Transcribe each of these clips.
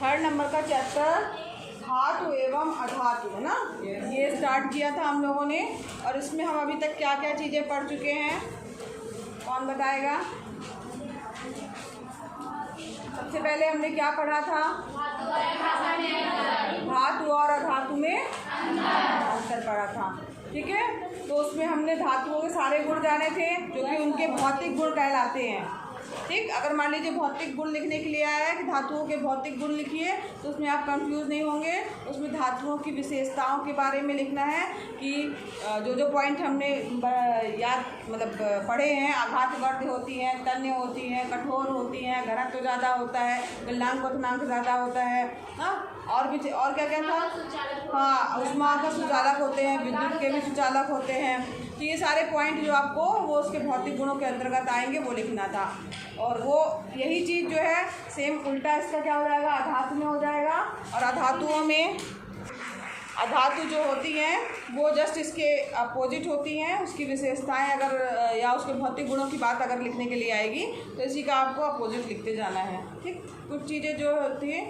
Third number का chapter धातु एवं अधातु है ना, ये स्टार्ट किया था हम लोगों ने। और इसमें हम अभी तक क्या क्या चीज़ें पढ़ चुके हैं, कौन बताएगा? सबसे पहले हमने क्या पढ़ा था? धातु और अधातु में अंतर पढ़ा था। ठीक है, तो उसमें हमने धातुओं के सारे गुण जाने थे जो कि उनके भौतिक गुण कहलाते हैं। ठीक, अगर मान लीजिए भौतिक गुण लिखने के लिए आया है कि धातुओं के भौतिक गुण लिखिए, तो उसमें आप कंफ्यूज नहीं होंगे। उसमें धातुओं की विशेषताओं के बारे में लिखना है कि जो पॉइंट हमने याद पढ़े हैं, आघातवर्ध होती हैं, तन्य होती हैं, कठोर होती हैं, घनत्व तो ज़्यादा होता है, गलनांक क्वथनांक ज़्यादा होता है। हाँ, और क्या क्या था? हाँ, ऊष्मा का सुचालक होते हैं, विद्युत के भी सुचालक होते हैं। तो ये सारे पॉइंट जो आपको वो उसके भौतिक गुणों के अंतर्गत आएंगे, वो लिखना था। और वो यही चीज़ जो है सेम उल्टा इसका क्या हो जाएगा, अधातु में हो जाएगा। और अधातुओं में अधातु जो होती हैं वो जस्ट इसके अपोजिट होती हैं। उसकी विशेषताएं अगर या उसके भौतिक गुणों की बात अगर लिखने के लिए आएगी तो इसी का आपको अपोजिट लिखते जाना है। ठीक, कुछ चीज़ें जो थी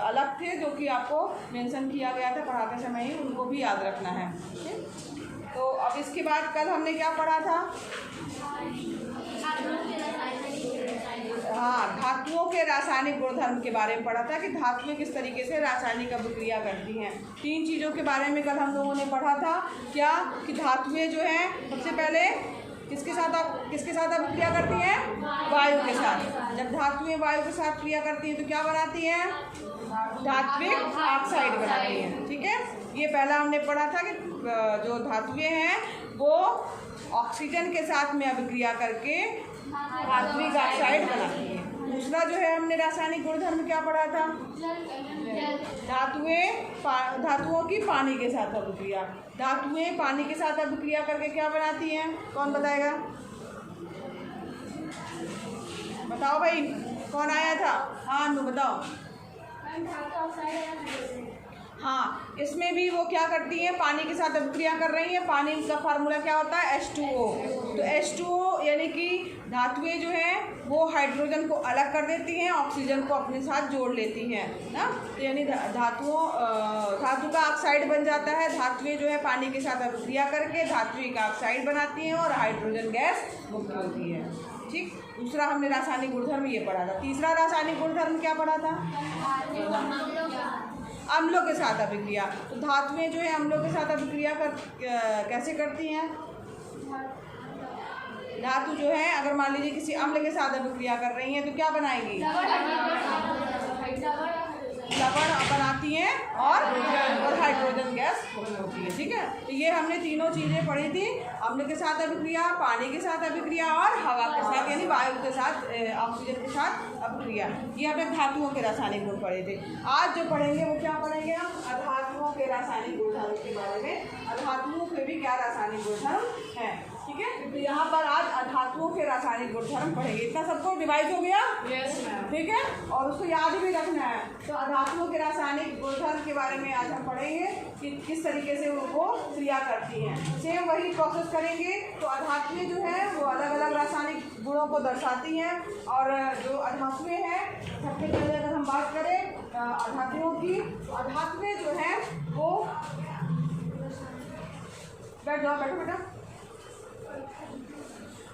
अलग थे जो कि आपको मेंशन किया गया था पढ़ाते समय ही, उनको भी याद रखना है। ठीक, तो अब इसके बाद कल हमने क्या पढ़ा था? हाँ, धातुओं के रासायनिक गुणधर्म के बारे में पढ़ा था कि धातुएं किस तरीके से रासायनिक अभिक्रिया करती हैं। 3 चीज़ों के बारे में कल हम लोगों ने पढ़ा था। क्या कि धातुएं जो हैं सबसे पहले किसके साथ अभिक्रिया करती हैं? वायु के साथ। जब धातुएं वायु के साथ क्रिया करती हैं तो क्या बनाती हैं? धात्विक ऑक्साइड बनाती हैं। ठीक है, ये पहला हमने पढ़ा था कि जो धातुएं हैं वो ऑक्सीजन के साथ में अभिक्रिया करके धात्विक ऑक्साइड बनाती है। दूसरा जो है हमने रासायनिक गुणधर्म क्या पढ़ा था? धातुओं की पानी के साथ अभिक्रिया। धातुएं पानी के साथ अभिक्रिया करके क्या बनाती हैं? कौन बताएगा? बताओ भाई, कौन आया था? हाँ अनु बताओ। हाँ, इसमें भी वो क्या करती हैं? पानी के साथ अभिक्रिया कर रही हैं। पानी का फार्मूला क्या होता है? H2O। तो H2O यानी कि धातुएं जो हैं वो हाइड्रोजन को अलग कर देती हैं, ऑक्सीजन को अपने साथ जोड़ लेती हैं ना। तो यानी धातु का ऑक्साइड बन जाता है। धातुएं जो है पानी के साथ अभिक्रिया करके धात्विक ऑक्साइड बनाती हैं और हाइड्रोजन गैस मुक्त होती है। ठीक, दूसरा हमने रासायनिक गुणधर्म ये पढ़ा था। तीसरा रासायनिक गुणधर्म क्या पढ़ा था? अम्लों के साथ अभिक्रिया। तो धातुएं जो है अम्लों के साथ अभिक्रिया कैसे करती हैं? धातु जो है अगर मान लीजिए किसी अम्ल के साथ अभिक्रिया कर रही हैं तो क्या बनाएगी? लवण बनाती हैं और हाइड्रोजन गैस होती है। ठीक है, तो ये हमने तीनों चीज़ें पढ़ी थी। अम्ल के साथ अभिक्रिया, पानी के साथ अभिक्रिया और हवा के साथ यानी वायु के साथ, ऑक्सीजन के साथ अभिक्रिया। ये हमने धातुओं के रासायनिक गुण पढ़े थे। आज जो पढ़ेंगे वो क्या पढ़ेंगे हम? अधातुओं के रासायनिक गुणधर्म के बारे में। अधातुओं के भी क्या रासायनिक गुणधर्म हैं। ठीक है, तो यहाँ पर आज अधातुओं के रासायनिक गुणधर्म पढ़ेंगे। इतना सबको डिवाइड हो गया? Yes ma'am. ठीक है, और उसको याद भी रखना है। तो अधातुओं के रासायनिक गुणधर्म के बारे में आज हम पढ़ेंगे कि किस तरीके से वो क्रिया करती हैं। सेम वही प्रोसेस करेंगे। तो अधातुएं जो है वो अलग अलग रासायनिक गुणों को दर्शाती हैं। और जो अधातुएं हैं, सबसे पहले अगर हम बात करें अधातुओं की, तो अधातुएं जो हैं वो बैठो बेटा।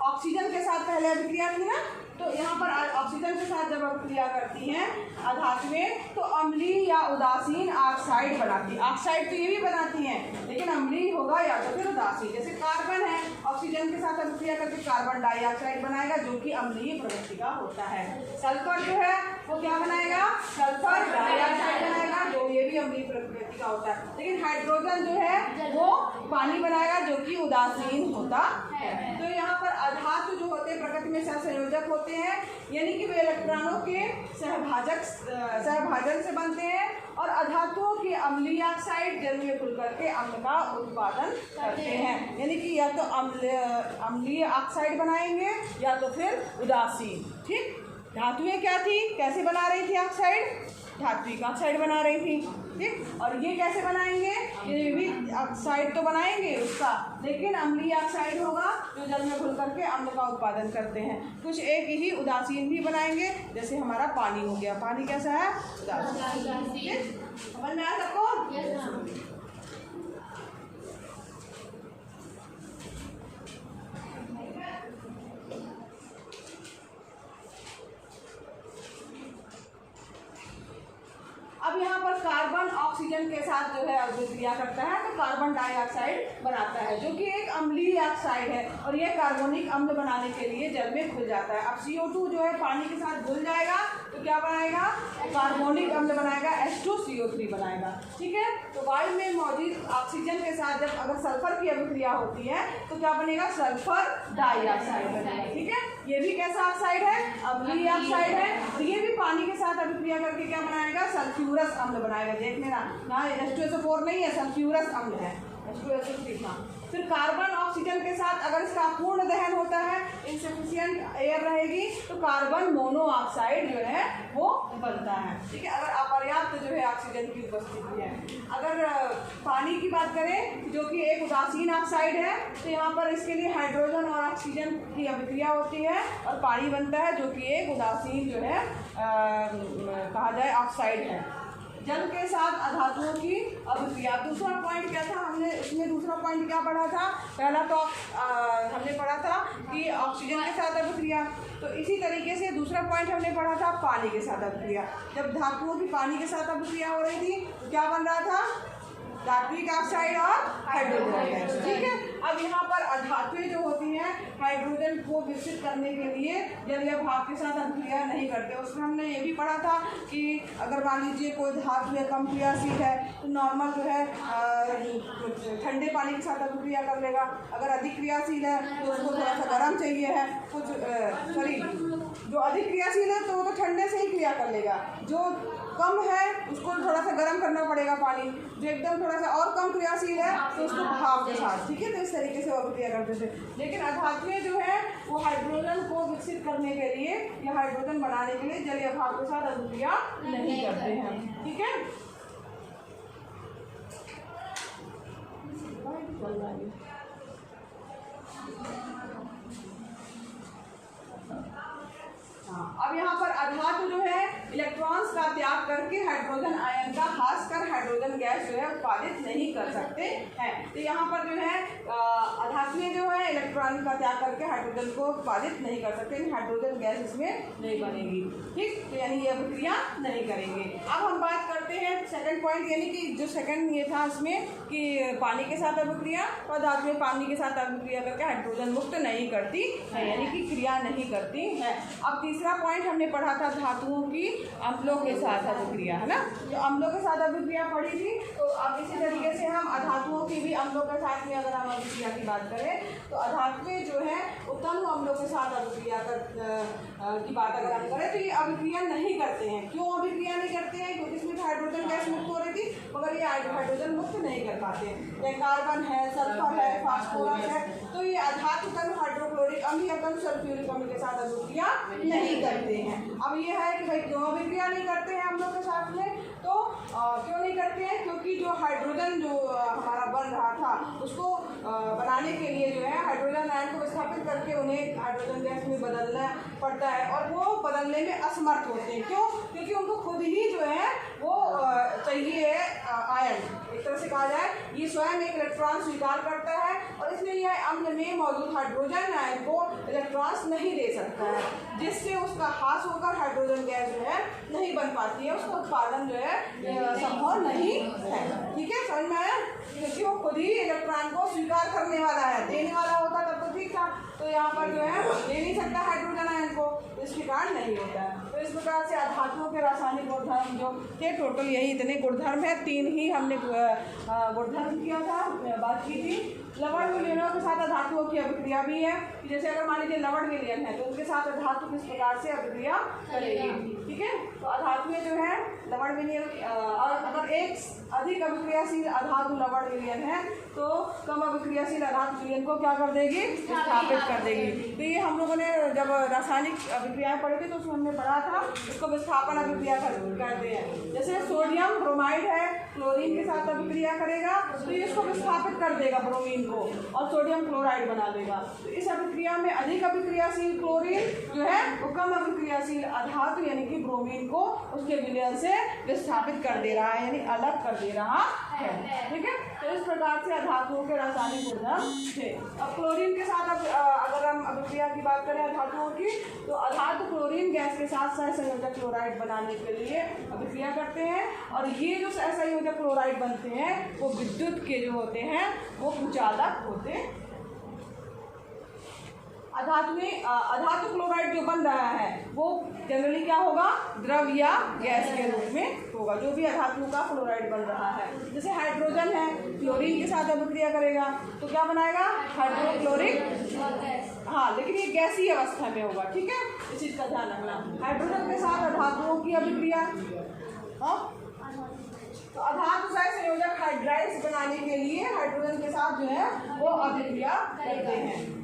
ऑक्सीजन के साथ पहले अभिक्रिया की ना, तो यहाँ पर ऑक्सीजन के साथ जब अभिक्रिया करती हैं अधातुएं तो अम्लीय या उदासीन ऑक्साइड बनाती है। ऑक्साइड तो ये भी बनाती हैं लेकिन अम्लीय होगा या तो फिर उदासीन। जैसे कार्बन है, ऑक्सीजन के साथ अभिक्रिया करके कार्बन डाइऑक्साइड बनाएगा जो कि अम्लीय प्रवृत्ति का होता है। सल्फर जो है वो क्या बनाएगा? सल्फर डाइऑक्साइड बनाएगा जो ये भी अम्लीय प्रवृत्ति का होता है। लेकिन हाइड्रोजन जो है वो पानी बनाएगा जो कि उदासीन होता है। तो यहाँ पर अधातु जो होते हैं प्रकृति में सहसंयोजक होते हैं, यानी कि वे इलेक्ट्रॉनों के सहभाजन से बनते हैं। और अधातुओं की अम्लीय ऑक्साइड जल में घुल करके अम्ल का उत्पादन करते हैं, यानी कि या तो अम्लीय ऑक्साइड बनाएंगे या तो फिर उदासीन। ठीक, धातुएं क्या थी, कैसे बना रही थी ऑक्साइड? धात्विक ऑक्साइड बना रही थी। ठीक, और ये कैसे बनाएंगे? ये भी ऑक्साइड तो बनाएंगे उसका, लेकिन अम्लीय ऑक्साइड होगा जो जल में घुल करके अम्ल का उत्पादन करते हैं। कुछ एक ही उदासीन भी बनाएंगे, जैसे हमारा पानी हो गया। पानी कैसा है? उदासीन। समझ में आया सबको? अब यहाँ पर कार्बन ऑक्सीजन के साथ जो है अभिक्रिया करता है तो कार्बन डाइऑक्साइड बनाता है, जो कि एक अम्लीय ऑक्साइड है, और यह कार्बनिक अम्ल बनाने के लिए जल में घुल जाता है। अब CO2 जो है पानी के साथ घुल जाएगा तो क्या बनाएगा? कार्बनिक अम्ल बनाएगा, H2CO3 बनाएगा। ठीक है, तो वायु में मौजूद ऑक्सीजन के साथ जब अगर सल्फर की अभिक्रिया होती है तो क्या बनेगा? सल्फर डाइऑक्साइड बनेगा। ठीक है, ये भी कैसा ऑक्साइड है? अम्लीय ऑक्साइड है, और ये भी पानी के साथ अभिक्रिया करके क्या बनाएगा? सल्फ्यूरस अम्ल बनाएगा। देख लेना, यहाँ H2SO4 नहीं है, सल्फ्यूरस अम्ल है, H2SO3। फिर कार्बन ऑक्सीजन के साथ अगर इसका पूर्ण दहन होता है, इनसफिशिएंट एयर रहेगी, तो कार्बन मोनोऑक्साइड जो है वो बनता है। ठीक है, अगर अपर्याप्त जो है ऑक्सीजन की उपस्थिति है। अगर पानी की बात करें जो कि एक उदासीन ऑक्साइड है, तो यहाँ पर इसके लिए हाइड्रोजन और ऑक्सीजन की अभिक्रिया होती है और पानी बनता है, जो कि एक उदासीन जो है कहा जाए ऑक्साइड है। जल के साथ अधातुओं की अभिक्रिया। दूसरा पॉइंट क्या था? हमने इसमें दूसरा पॉइंट क्या पढ़ा था? पहला तो हमने पढ़ा था कि ऑक्सीजन के साथ अभिक्रिया, तो इसी तरीके से दूसरा पॉइंट हमने पढ़ा था पानी के साथ अभिक्रिया। जब धातुओं की पानी के साथ अभिक्रिया हो रही थी तो क्या बन रहा था? धात्विक ऑक्साइड और हाइड्रोजन गैस। ठीक है, अब यहाँ पर अधातुएं जो होती हैं हाइड्रोजन को विकसित करने के लिए जलीय भाप के साथ अभिक्रिया नहीं करते। उसमें हमने ये भी पढ़ा था कि अगर मान लीजिए कोई धातु या कम क्रियाशील है तो नॉर्मल जो है ठंडे पानी के साथ अभिक्रिया कर लेगा। अगर अधिक क्रियाशील है तो उसको थोड़ा सा गर्म चाहिए है, जो अधिक क्रियाशील है तो वो तो ठंडे से ही क्रिया कर लेगा। जो कम है उसको थोड़ा सा गर्म करना पड़ेगा पानी। जो एकदम थोड़ा सा और कम क्रियाशील है तो उसको भाप के साथ। ठीक है, तो इस तरीके से वो अभिक्रिया करते थे। लेकिन अधातुएं जो है वो हाइड्रोजन को विकसित करने के लिए या हाइड्रोजन बनाने के लिए जलीय भाप के साथ अभिक्रिया नहीं करते हैं। ठीक है, अब यहाँ पर अधातु जो है इलेक्ट्रॉन्स का त्याग करके हाइड्रोजन आयन का ह्रास कर हाइड्रोजन गैस जो है उत्पादित नहीं कर सकते हैं। तो यहाँ पर जो है अधातुएं जो है इलेक्ट्रॉन का त्याग करके हाइड्रोजन को उत्पादित नहीं कर सकते, हाइड्रोजन गैस इसमें नहीं बनेगी। ठीक, तो यानी ये अभिक्रिया नहीं करेंगे। अब हम बात करते हैं सेकंड पॉइंट, यानी कि जो सेकंड ये था इसमें कि पानी के साथ अभिक्रिया और धातुएं पानी के साथ अभिक्रिया करके हाइड्रोजन मुक्त नहीं करती है, यानी कि क्रिया नहीं करती है। अब तीसरा पॉइंट हमने पढ़ा था धातुओं की अम्लों के साथ अभिक्रिया, है ना। तो अम्लों के साथ अभिक्रिया पढ़ी थी, तो अब इसी तरीके से हम अधातुओं की भी अम्लों के साथ में अगर हम अभिक्रिया की बात करें तो अधातुएं जो है तनु अम्लों के साथ अभिक्रिया की बात अगर हम करें तो ये अभिक्रिया नहीं करते हैं। क्यों अभिक्रिया नहीं करते हैं? क्योंकि इसमें हाइड्रोजन गैस मुक्त हो रही थी, मगर ये हाइड्रोजन मुक्त नहीं कर पाते हैं। ये कार्बन है, सल्फर है, फास्फोरस है, तो ये अधातु तनु हाइड्रोक्लोरिक अम्ल या तनु सल्फ्यूरिक अम्ल के साथ अभिक्रिया नहीं करते हैं। अब ये है कि भाई क्यों अभिक्रिया नहीं करते हैं अम्लों के साथ में? तो क्यों नहीं करते हैं? क्योंकि जो हाइड्रोजन जो हमारा बन रहा था उसको बनाने के लिए जो है हाइड्रोजन आयन को विस्थापित करके उन्हें हाइड्रोजन गैस में बदलना पड़ता है, और वो बदलने में असमर्थ होते हैं। क्यों? क्योंकि उनको खुद ही जो है वो चाहिए आयन, एक तरह से कहा जाए ये स्वयं एक इलेक्ट्रॉन स्वीकार करता है, और इसलिए यह अम्ल में मौजूद हाइड्रोजन आयन को इलेक्ट्रॉन्स नहीं दे सकता है, जिससे उसका ह्रास होकर हाइड्रोजन गैस जो है नहीं बन पाती है, उसका उत्पादन जो है संभव नहीं है। ठीक है, समझ में आया? क्योंकि वो खुद ही इलेक्ट्रॉन को स्वीकार करने वाला है, देने वाला होता तब तो ठीक था, तो यहाँ पर जो है ले नहीं सकता हाइड्रोजन आयन को, इसके कारण नहीं होता है। तो इस प्रकार से अधातुओं के रासायनिक गुणधर्म जो थे टोटल यही इतने गुणधर्म है, 3 ही हमने गुणधर्म किया था, बात की थी। लवण विलयनों के साथ धातुओं की अभिक्रिया भी है, जैसे अगर मान लीजिए लवण विलयन है तो उनके साथ धातु किस प्रकार से अभिक्रिया करेगी। ठीक है, तो धातुएं जो है लवण लवण विलयन, और अगर एक अधिक अभिक्रियाशील अधातु लवण विलयन है तो कम अभिक्रियाशील अधातु विलयन को क्या कर देगी, विस्थापित कर देगी। तो ये हम लोगों ने जब रासायनिक अभिक्रियाएं पढ़ी थी तो उसमें हमने पढ़ा था इसको विस्थापन अभिक्रिया करते हैं। जैसे सोडियम ब्रोमाइड है, क्लोरीन के साथ अभिक्रिया करेगा तो ये इसको विस्थापित कर देगा ब्रोमीन को और सोडियम क्लोराइड बना देगा। तो इस अभिक्रिया में अधिक अभिक्रियाशील क्लोरीन जो है वो कम अभिक्रियाशील अधातु यानी कि ब्रोमीन को उसके विलयन से विस्थापित कर दे रहा है, यानी अलग कर दे रहा है। ठीक है, तो इस प्रकार से अधातुओं के रासायनिक गुणधर्म थे। अब क्लोरीन के साथ अगर हम अभिक्रिया की बात करें अधातुओं की, तो अधातु क्लोरीन गैस के साथ सहसंयोजक क्लोराइड बनाने के लिए अभिक्रिया करते हैं, और ये जो सहसंयोजक क्लोराइड बनते हैं वो विद्युत के जो होते हैं वो कुचालक होते हैं। अधातु क्लोराइड जो बन रहा है वो जनरली क्या होगा, द्रव या गैस के रूप में होगा, जो भी अधातु का क्लोराइड बन रहा है। जैसे हाइड्रोजन है, क्लोरीन के साथ अभिक्रिया करेगा तो क्या बनाएगा, हाइड्रोक्लोरिक, हाँ, लेकिन ये गैसीय अवस्था में होगा। ठीक है, इस चीज़ का ध्यान रखना। हाइड्रोजन के साथ अधातुओं की अभिक्रिया, तो अधातु सहसंयोजक हाइड्राइड्स बनाने के लिए हाइड्रोजन के साथ जो है वो अभिक्रिया करते हैं।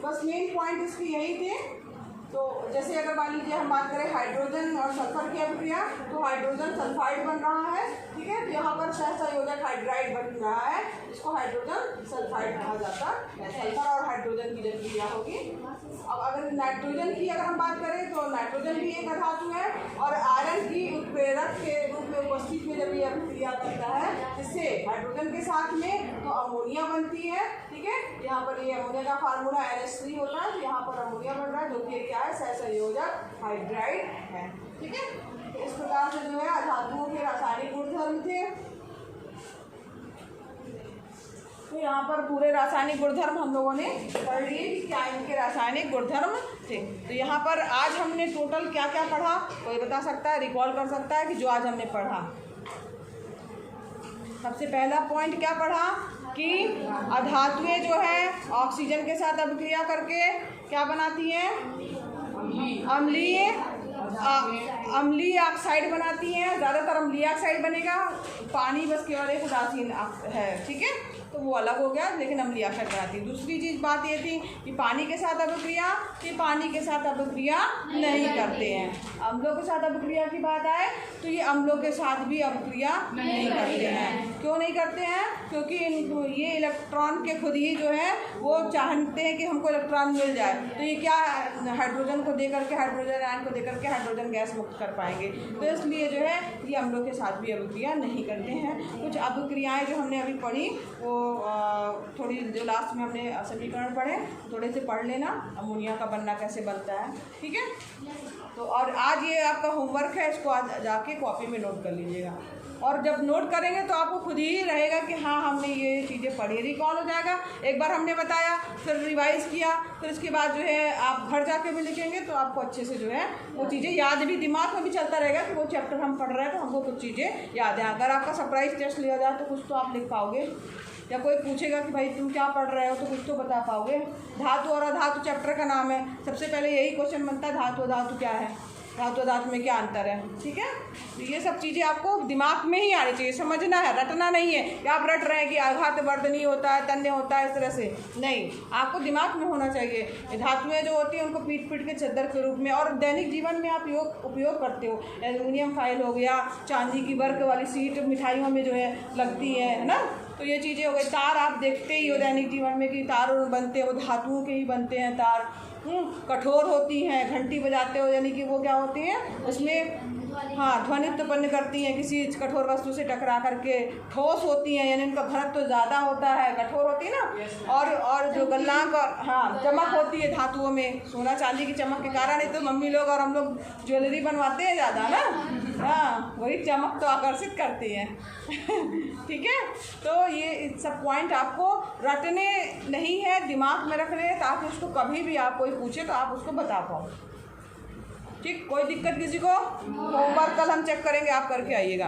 बस मेन पॉइंट इसके यही थे। तो जैसे अगर मान लीजिए हम बात करें हाइड्रोजन और सल्फर की अभिक्रिया, तो हाइड्रोजन सल्फाइड बन रहा है। ठीक है, तो यहाँ पर सहसंयोजक हाइड्राइड बन रहा है, इसको हाइड्रोजन सल्फाइड कहा जाता है। सल्फर और हाइड्रोजन की जब क्रिया होगी। अब अगर नाइट्रोजन की अगर हम बात करें तो नाइट्रोजन भी एक अधातु है, और आयरन की उत्प्रेरक के रूप में उपस्थित में जब ये अभिक्रिया करता है जिससे हाइड्रोजन के साथ में तो अमोनिया बनती है। ठीक है, यहाँ पर ये अमोनिया का फार्मूला NH3 होता है, तो यहाँ पर अमोनिया बन रहा है जो कि क्या है, सहसंयोजक हाइड्राइड है। ठीक है, तो इस प्रकार से जो है अधातुओं के रासायनिक गुणधर्म थे। तो यहाँ पर पूरे रासायनिक गुणधर्म हम लोगों ने पढ़ लिए कि क्या इनके रासायनिक गुणधर्म थे। तो यहाँ पर आज हमने टोटल क्या क्या पढ़ा, कोई बता सकता है, रिकॉल कर सकता है कि जो आज हमने पढ़ा। सबसे पहला पॉइंट क्या पढ़ा कि अधातुएं जो है ऑक्सीजन के साथ अभिक्रिया करके क्या बनाती हैं, अम्लीय ऑक्साइड बनाती हैं। ज़्यादातर अम्लीय ऑक्साइड बनेगा, पानी बस केवल एक उदासीन है। ठीक है, तो वो अलग हो गया, लेकिन अम्लीय ऑक्साइड बनाती है। दूसरी चीज़ बात ये थी कि पानी के साथ अभिक्रिया, कि पानी के साथ अभिक्रिया नहीं करते हैं। अम्लों के साथ अभिक्रिया की बात आए तो ये अम्लों के साथ भी अभिक्रिया नहीं करते हैं। क्यों नहीं करते हैं, क्योंकि ये इलेक्ट्रॉन के खुद ही जो है वो चाहते हैं कि हमको इलेक्ट्रॉन मिल जाए, तो ये क्या हाइड्रोजन को देकर के, हाइड्रोजन आयन को देकर के हाइड्रोजन गैस मुक्त कर पाएंगे। तो इसलिए जो है ये अम्लों के साथ भी अभिक्रिया नहीं करते हैं। कुछ अभिक्रियाएँ जो हमने अभी पढ़ी वो थोड़ी जो लास्ट में हमने समीकरण पढ़े थोड़े से पढ़ लेना, अमोनिया का बनना कैसे बनता है। ठीक है, तो और आज ये आपका होमवर्क है, इसको आज जाके कॉपी में नोट कर लीजिएगा, और जब नोट करेंगे तो आपको खुद ही रहेगा कि हाँ हमने ये चीज़ें पढ़ी, रिकॉल हो जाएगा। एक बार हमने बताया, फिर रिवाइज़ किया, फिर इसके बाद जो है आप घर जाके भी लिखेंगे तो आपको अच्छे से जो है वो चीज़ें याद भी, दिमाग में भी चलता रहेगा कि वो चैप्टर हम पढ़ रहे हैं तो हमको कुछ चीज़ें याद हैं। अगर आपका सरप्राइज टेस्ट लिया जाए तो कुछ तो आप लिख पाओगे, या कोई पूछेगा कि भाई तुम क्या पढ़ रहे हो तो कुछ तो बता पाओगे। धातु और अधातु चैप्टर का नाम है, सबसे पहले यही क्वेश्चन बनता है, धातु अधातु क्या है, धातु अधातु में क्या अंतर है। ठीक है, तो ये सब चीज़ें आपको दिमाग में ही आनी चाहिए, समझना है, रटना नहीं है कि आप रट रहे हैं कि आघात वर्धनी होता है, तन्य होता है, इस तरह से नहीं, आपको दिमाग में होना चाहिए। धातुएं जो होती हैं उनको पीट पीट के चद्दर के रूप में, और दैनिक जीवन में आप उपयोग करते हो। एल्युमिनियम फाइल हो गया, चांदी की वर्क वाली सीट मिठाइयों में जो है लगती है ना, तो ये चीज़ें हो गई। तार आप देखते ही हो दैनिक जीवन में कि तार बनते हैं वो धातुओं के ही बनते हैं तार। कठोर होती हैं, घंटी बजाते हो यानी कि वो क्या होती हैं, उसमें हाँ ध्वनि उत्पन्न करती हैं किसी कठोर वस्तु से टकरा करके। ठोस होती हैं यानी उनका घनत्व तो ज़्यादा होता है, कठोर होती है ना। और जो गलनांक और हाँ चमक होती है धातुओं में, सोना चांदी की चमक के कारण ही तो मम्मी लोग और हम लोग ज्वेलरी बनवाते हैं ज़्यादा ना, हाँ वही चमक तो आकर्षित करती है। ठीक है, तो ये सब पॉइंट आपको रटने नहीं है, दिमाग में रखने हैं, ताकि उसको कभी भी आप कोई पूछे तो आप उसको बता पाओ। ठीक, कोई दिक्कत किसी को? होमवर्क कल हम चेक करेंगे, आप करके आइएगा।